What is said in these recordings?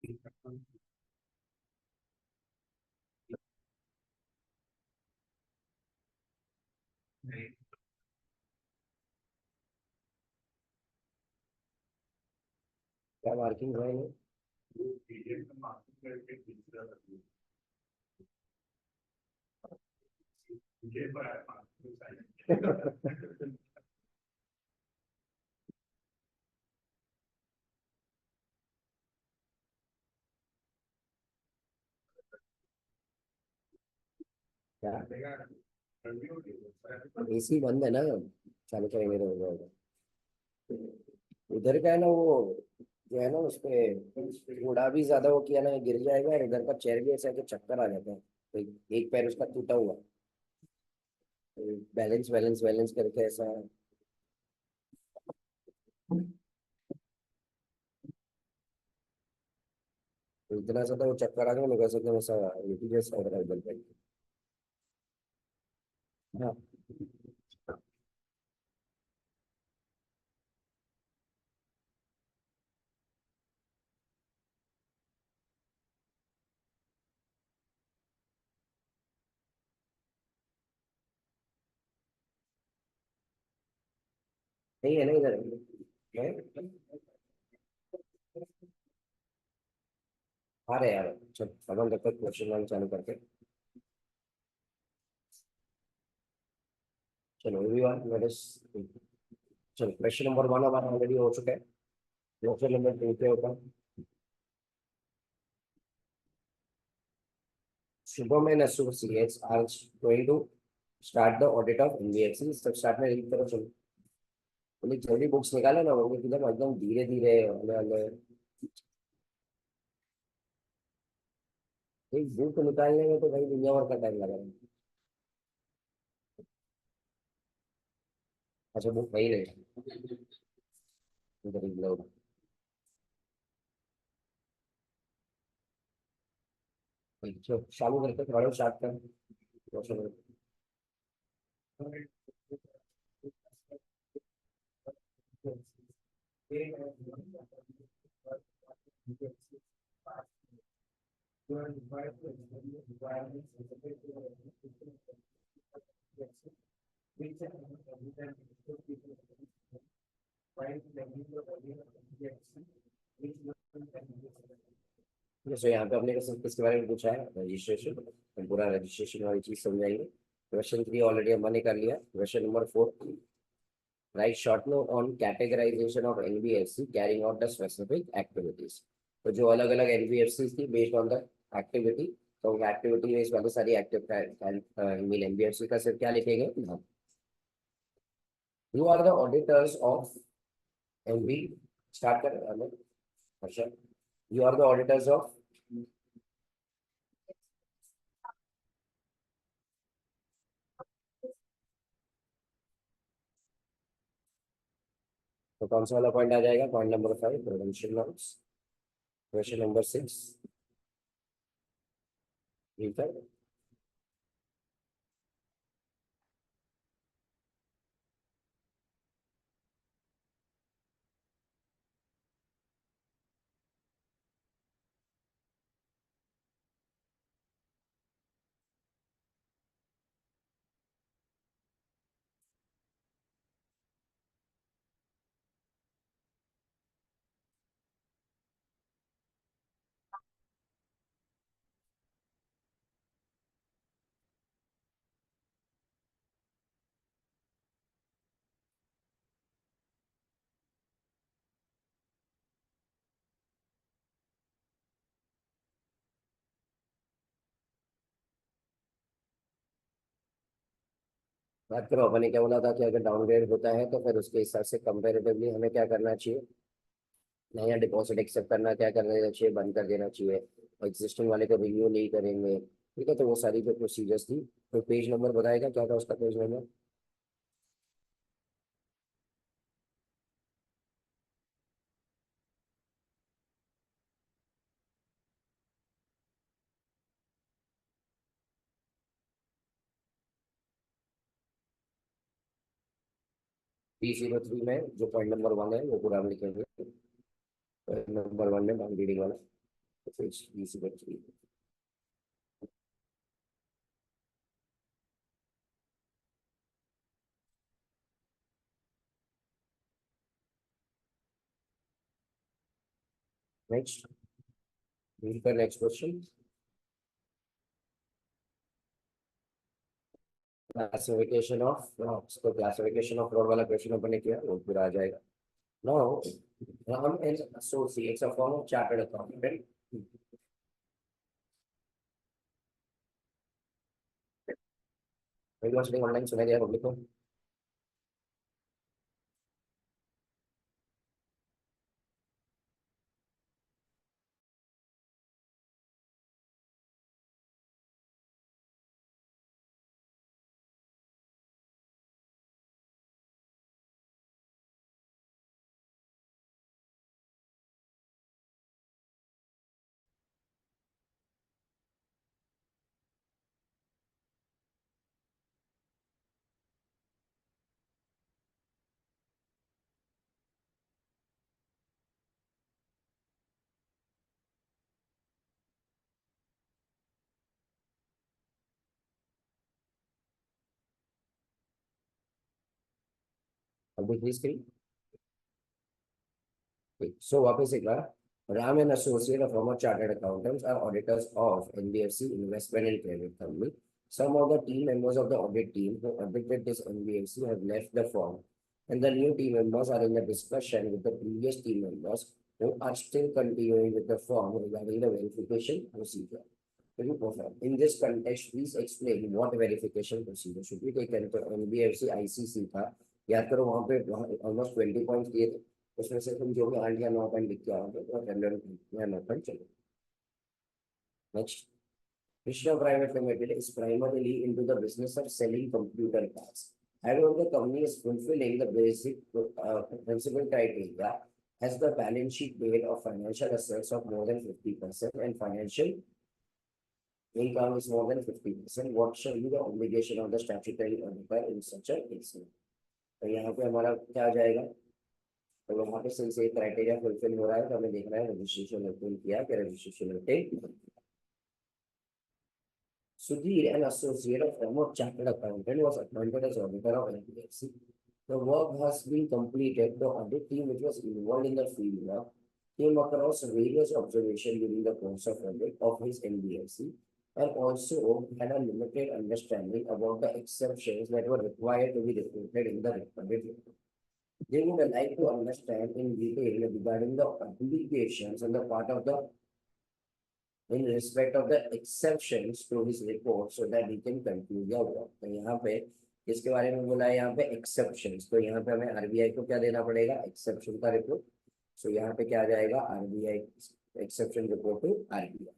क्या मार्किंग है ये? क्या? एसी बंद है ना, चालू करेंगे तो हो जाएगा। उधर का है ना वो, जो है ना उसपे थोड़ा भी ज्यादा वो किया ना गिर जाएगा, और इधर का चेयर भी ऐसा है कि चक्कर आ जाता है। तो एक पैर उसका टूटा हुआ, बैलेंस बैलेंस बैलेंस करके ऐसा। तो इतना ज्यादा वो चक्कर आ गया, मैं कह सकता हूँ ऐसा यूपी जैसा हो रहा है इधर पे। हाँ। नहीं है ना इधर है। आ रहे यार, चल अब हम तब तक क्वेश्चन चालू करके। चलो एवरीवन लेट अस, चलो क्वेश्चन नंबर वन हमारा ऑलरेडी हो चुका है। क्वेश्चन नंबर टू पे होगा। Shubham and associates are going to start the audit of NBFC। सब स्टार्ट में रीड करो चलो। बोले जल्दी बुक्स निकालो ना, वो एकदम धीरे धीरे हमें हमें एक बुक निकालने में तो भाई दुनिया भर का टाइम लगा है। अच्छा बुक वही नहीं, इधर ही लो। चलो चालू करते थोड़ा स्टार्ट कर क्वेश्चन। जैसे यहाँ पे अपने को किसके बारे में पूछा है, रजिस्ट्रेशन। हम पूरा रजिस्ट्रेशन वाली चीज समझाएंगे। क्वेश्चन थ्री ऑलरेडी हमने कर लिया। Question number four, write short note on categorisation of NBFC carrying out the specific activities. तो जो अलग अलग एनबीएफसी थी बेस्ड ऑन द एक्टिविटी, तो एक्टिविटी बेस्ड वाली सारी एक्टिव मीन एनबीएफसी का सिर्फ क्या लिखेंगे, you are the auditors of NB. Start कर अच्छा, you are the auditors of. तो कौन सा वाला पॉइंट आ जाएगा, point number five, provincial norms. Question number six, ठीक है। बात करो, अपने क्या बोला था कि अगर डाउनग्रेड होता है तो फिर उसके हिसाब से कंपेरेटिवली हमें क्या करना चाहिए, नया डिपॉजिट एक्सेप्ट करना क्या करना चाहिए, बंद कर देना चाहिए। एग्जिस्टिंग वाले को रिन्यू नहीं करेंगे, ठीक है। तो वो सारी जो प्रोसीजर्स थी, तो पेज नंबर बताएगा क्या था उसका, पेज नंबर। P03 में जो पॉइंट नंबर वन है वो पूरा हम लिखेंगे। पॉइंट नंबर वन में बाउंड रीडिंग वाला। So it's easy to three. Next, read the next question. Classification of so classification of road वाला question अपन ने किया वो पूरा आ जाएगा. Now, हम as associates a form of chartered accountant. Maybe watching online सुना दिया पब्लिक को. अभी प्लीज करिए. So वापस एक बार. Ram and Associate, a former chartered accountants, are auditors of NBFC Investment and Credit Company. Some of the team members of the audit team who audited this NBFC have left the firm, and the new team members are in the discussion with the previous team members who are still continuing with the firm regarding the verification procedure. Very perfect. In this context, please explain what verification procedure should be taken. तो NBFC ICC था. याद करो वहाँ पे almost 20 points दिए थे. उसमें से तुम जो भी 8 या 9 पॉइंट लिख के आओगे तो 100 या 9 पॉइंट चलो. Next. Krishna Private Limited is primarily into the business of selling computer parts. However, the company is fulfilling the basic principal criteria as the balance sheet made of financial assets of more than 50% and financial income is more than 50%. What shall be the obligation of the statutory auditor in such a case? तो यहाँ पे हमारा क्या आ जाएगा. तो वहाँ पे से क्राइटेरिया फुलफिल हो रहा है तो हमें देखना है रजिस्ट्रेशन ओपन किया कि registration open. Sudhir, an associate of firm of chartered accountant, was appointed as auditor of NBFC. The work has been completed. The audit team, which was involved in the field work, came across various observations during the course of audit of his NBFC and also had a limited understanding about the exceptions that were required to be reported in the audit report. They would like to understand in detail regarding the obligations on the part of the in respect of the exceptions to his report so that he can conclude the work. तो यहाँ पे इसके बारे में बोला है यहाँ पे exceptions. तो यहाँ पे हमें RBI को क्या देना पड़ेगा exception का report. So यहाँ पे क्या आ जाएगा RBI exception report to RBI.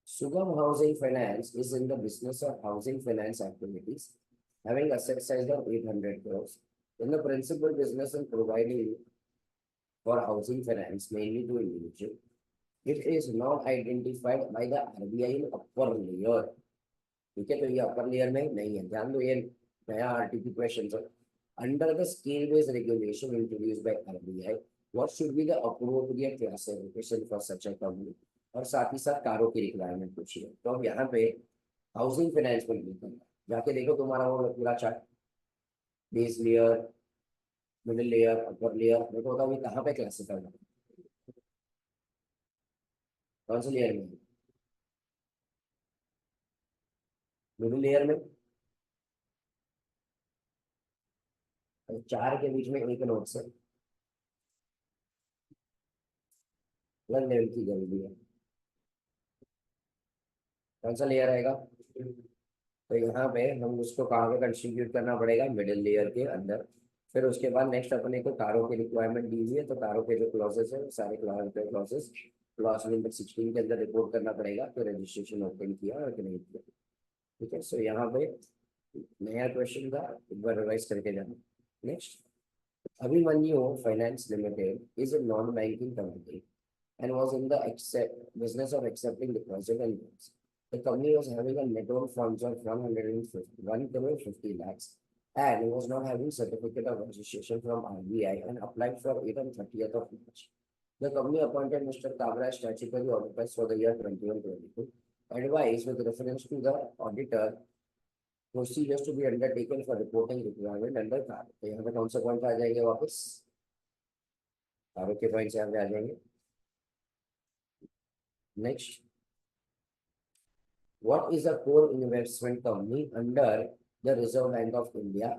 Sugam Housing Finance is in the business of housing finance activities, having asset size of 800 crores. In the principal business and providing for housing finance mainly to individuals. It is not identified by the RBI in upper layer. ठीक है तो ये upper layer में नहीं है. ध्यान दो ये नया RTP question है. Under the scale-based regulation introduced by RBI, what should be the appropriate classification for such a company? और साथ ही साथ कारों की रिक्वायरमेंट पूछी है. तो अब यहाँ पे हाउसिंग फाइनेंस में क्लिक करना. जाके देखो तुम्हारा वो पूरा chart. Base layer, middle layer, upper layer. देखो होगा वो कहाँ पे क्लासिफाई है. कौन से लेयर में. मिडिल लेयर में. चार के बीच में एक नोट से अलग लेवल की जरूरी है. कौन सा लेयर आएगा. तो यहाँ पे हम उसको कहाँ पे कंस्टिट्यूट करना पड़ेगा मिडिल लेयर के अंदर. फिर उसके बाद नेक्स्ट अपने को कारों की रिक्वायरमेंट दी हुई है तो कारों के जो क्लॉजेस है सारे क्लॉजेस क्लॉज नंबर 16 के अंदर रिपोर्ट करना पड़ेगा कि रजिस्ट्रेशन ओपन किया और नहीं किया. ठीक है. सो यहाँ पे नया क्वेश्चन था एक बार रिवाइज करके जाना. Next. Abhimanyu Finance Limited is a non-banking company and was in the business of accepting deposit and loans. The company was having a net owned funds of 151 crore 50 lakhs and was not having certificate of registration from RBI and applied for it on 30th of March. The company appointed Mr. Kabra as statutory auditor for the year 21-22. Advice with reference to the auditor procedures to be undertaken for reporting requirement under कार्य। तो यहाँ पे कौन सा point आ जाएंगे वापस, कार्य के पॉइंट यहाँ पे आ जाएंगे। Next, what is a core investment company under the Reserve Bank of India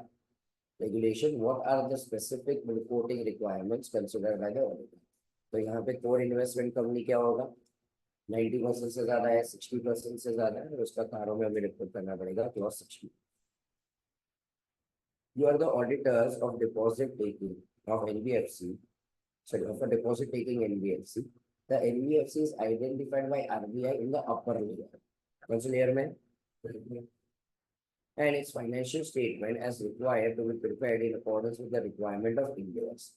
regulation? What are the specific reporting requirements considered by the auditor? तो यहाँ पे कोर इन्वेस्टमेंट कंपनी क्या होगा, 90% से ज्यादा है, 60% से ज्यादा है, उसका कारों में हमें रिपोर्ट करना पड़ेगा clause 60। You are the auditors of deposit taking of NBFC, sorry, of a deposit taking NBFC. The NBFC is identified by RBI in the upper layer. कौन सी लेयर में? And its financial statement as required to be prepared in accordance with the requirement of Indians.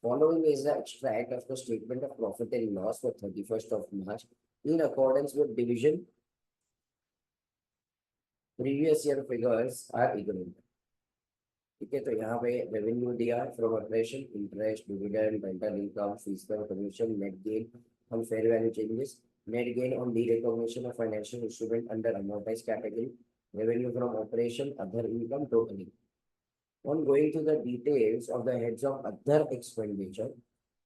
Following is the extract of the statement of profit and loss for 31st of March in accordance with division. Previous year figures are ignored. ठीक है, तो यहाँ पे revenue दिया from operation, interest, dividend, rental income, physical commission, net gain on fair value changes, net gain on derecognition of financial instrument under amortized category, revenue from operation, other income totaling. On going to the details of the heads of other expenditure,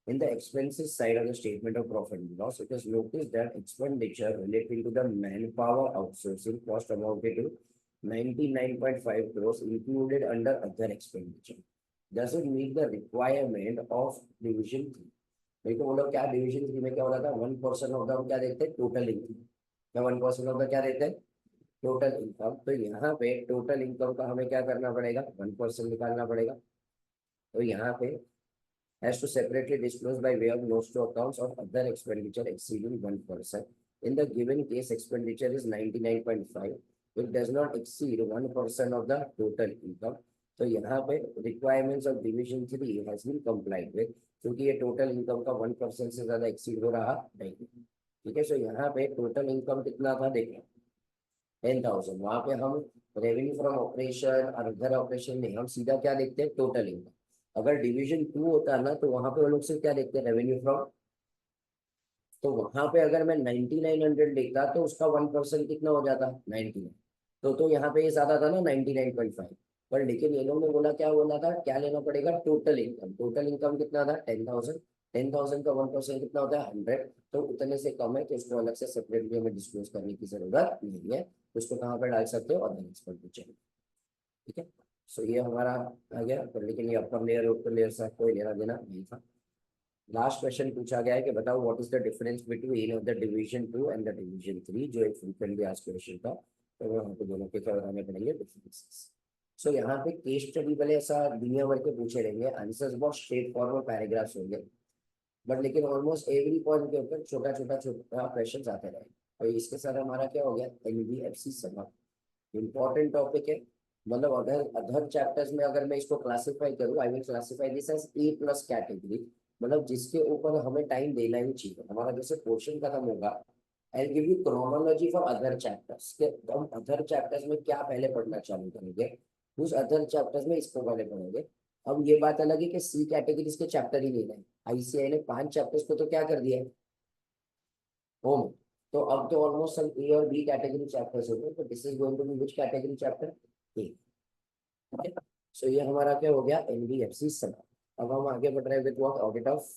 in the expenses side of the statement of profit and loss, it is noticed that expenditure relating to the manpower outsourcing cost amounted to 99.5 crores included under other expenditure. Does it meet the requirement of division 3? भाई तो वो लोग क्या division 3 में क्या होता था, 1% of the क्या देते हैं, टोटल इनकम। क्या 1% ऑफ द क्या देते हैं, टोटल इनकम। तो यहाँ पे टोटल इनकम का हमें क्या करना पड़ेगा, 1% निकालना पड़ेगा। तो यहाँ पे has to separately disclose by way of notes to accounts of other expenditure exceeding 1%. In the given case, expenditure is 99.5. It does not exceed 1% of the total income. तो यहाँ पे requirements of division 3 has been complied with, क्योंकि ये total income का 1% से ज्यादा exceed हो रहा नहीं। ठीक है, सो यहाँ पे टोटल इनकम कितना था, देखो 10,000। वहां पे हम रेवेन्यू फ्रॉम ऑपरेशन और अदर ऑपरेशन में हम सीधा क्या देखते हैं, टोटल इनकम। अगर डिवीजन 2 होता है ना, तो वहां पे वो लोग सिर्फ क्या देखते हैं, रेवेन्यू फ्रॉम। तो वहां पे अगर मैं 9900 लिखता तो उसका 1% कितना हो जाता, 99। तो यहाँ पे ये ज्यादा था ना 99.5, पर लेकिन ये लोग ने बोला, क्या बोला था, क्या लेना पड़ेगा, टोटल इनकम। टोटल इनकम कितना था, 10,000। 10,000 का 1% कितना होता है, 100। तो उतने से कम है, तो उसको अलग से सेपरेटली हमें डिस्क्लोज करने की जरूरत नहीं है। उसको कहाँ पे डाल सकते हो, अदर एक्सपेंडिचर। ठीक है, सो ये हमारा आ गया, पर लेकिन ये अपर लेयर ऊपर लेयर से कोई लेना देना नहीं था। लास्ट क्वेश्चन पूछा गया है कि बताओ what is the difference between the division 2 and the division 3, जो एक फ्रीक्वेंटली आस्क्ड क्वेश्चन था। तो वहाँ पे दोनों के क्या बताने पड़ेंगे डिफरेंसेस। सो यहाँ पे केस स्टडी वाले ऐसा दुनिया भर के पूछे रहेंगे, आंसर्स बहुत स्ट्रेट फॉरवर्ड पैराग्राफ्स होंगे, बट लेकिन ऑलमोस्ट एवरी पॉइंट के ऊपर छोटा छोटा छोटा क्वेश्चन आते रहेंगे। और इसके साथ हमारा क्या हो गया, एनबीएफसी समाप्त। इंपॉर्टेंट टॉपिक है, मतलब अगर अदर चैप्टर्स में अगर मैं इसको क्लासिफाई करूँ, I will classify this as A+ category, मतलब जिसके ऊपर हमें टाइम देना ही चाहिए। हमारा जैसे पोर्शन खत्म होगा, I give you chronology for other chapters के हम अदर चैप्टर्स में क्या पहले पढ़ना चालू करेंगे, उस अदर चैप्टर्स में इसको पहले पढ़ोगे। अब ये बात अलग है कि सी कैटेगरी के चैप्टर ही नहीं है, आईसीआई ने 5 चैप्टर्स को तो क्या कर दिया है, होम। तो अब तो ऑलमोस्ट सब ए और बी कैटेगरी चैप्टर्स होते हैं, तो this is going to be which category chapter, A. Okay, so ये हमारा क्या हो गया, एनबीएफसी सब। अब हम आगे बढ़ रहे हैं विद व्हाट, ऑडिट ऑफ।